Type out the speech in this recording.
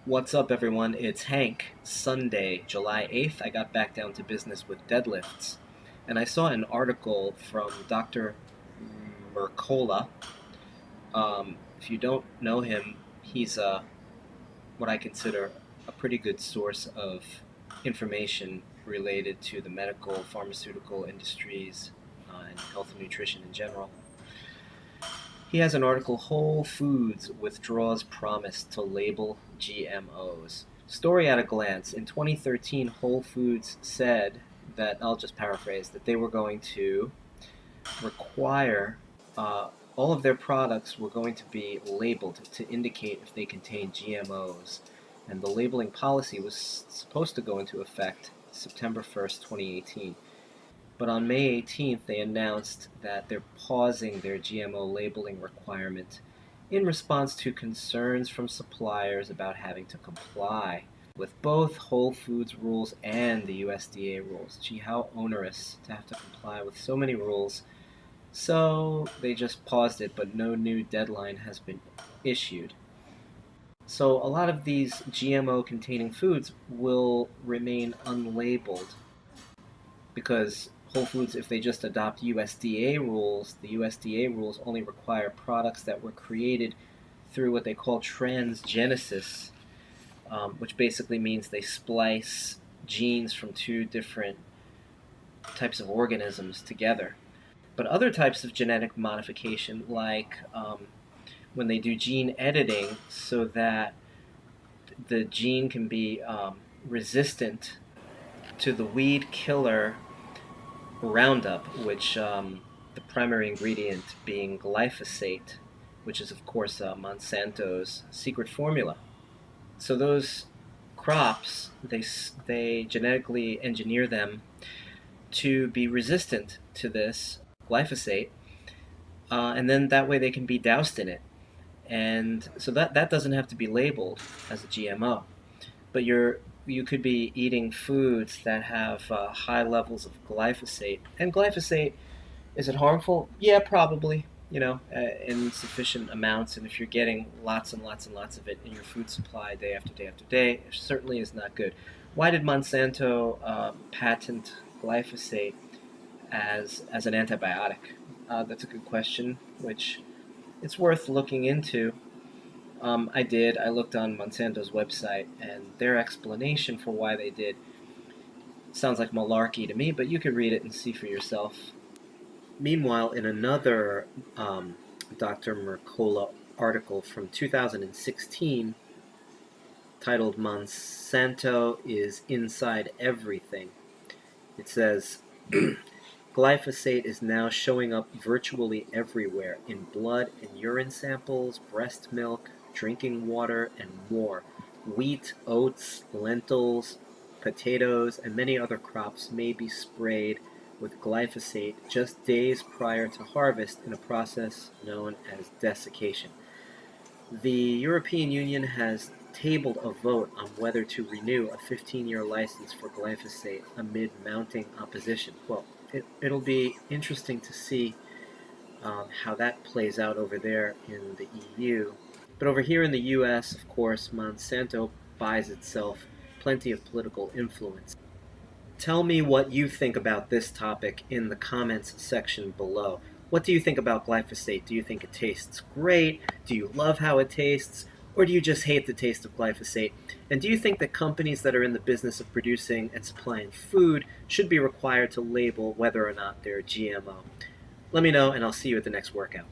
What's up, everyone? It's Hank. Sunday, July 8th, I got back down to business with deadlifts, and I saw an article from Dr. Mercola. If you don't know him, he's what I consider a pretty good source of information related to the medical, pharmaceutical industries, and health and nutrition in general. He has an article, Whole Foods Withdraws Promise to Label GMOs. Story at a glance. In 2013, Whole Foods said that, I'll just paraphrase, that they were going to require all of their products were going to be labeled to indicate if they contain GMOs. And the labeling policy was supposed to go into effect September 1st, 2018. But on May 18th, they announced that they're pausing their GMO labeling requirement in response to concerns from suppliers about having to comply with both Whole Foods rules and the USDA rules. Gee, how onerous to have to comply with so many rules. So they just paused it, but no new deadline has been issued. So a lot of these GMO-containing foods will remain unlabeled because Whole Foods, if they just adopt USDA rules, the USDA rules only require products that were created through what they call transgenesis, which basically means they splice genes from two different types of organisms together. But other types of genetic modification, like when they do gene editing so that the gene can be resistant to the weed killer Roundup, which the primary ingredient being glyphosate, which is of course Monsanto's secret formula. So those crops, they genetically engineer them to be resistant to this glyphosate, and then that way they can be doused in it. And so that doesn't have to be labeled as a GMO, but you could be eating foods that have high levels of glyphosate. And glyphosate, is it harmful? Yeah, probably. In sufficient amounts, and if you're getting lots and lots and lots of it in your food supply day after day after day, it certainly is not good. Why did Monsanto patent glyphosate as an antibiotic? That's a good question, which it's worth looking into. I did. I looked on Monsanto's website, and their explanation for why they did sounds like malarkey to me, but you could read it and see for yourself. Meanwhile, in another Dr. Mercola article from 2016 titled Monsanto is Inside Everything, it says, glyphosate is now showing up virtually everywhere in blood and urine samples, breast milk, drinking water, and more. Wheat, oats, lentils, potatoes, and many other crops may be sprayed with glyphosate just days prior to harvest in a process known as desiccation. The European Union has tabled a vote on whether to renew a 15-year license for glyphosate amid mounting opposition. Well, it'll be interesting to see how that plays out over there in the EU. But over here in the US, of course, Monsanto buys itself plenty of political influence. Tell me what you think about this topic in the comments section below. What do you think about glyphosate? Do you think it tastes great? Do you love how it tastes? Or do you just hate the taste of glyphosate? And do you think that companies that are in the business of producing and supplying food should be required to label whether or not they're GMO? Let me know, and I'll see you at the next workout.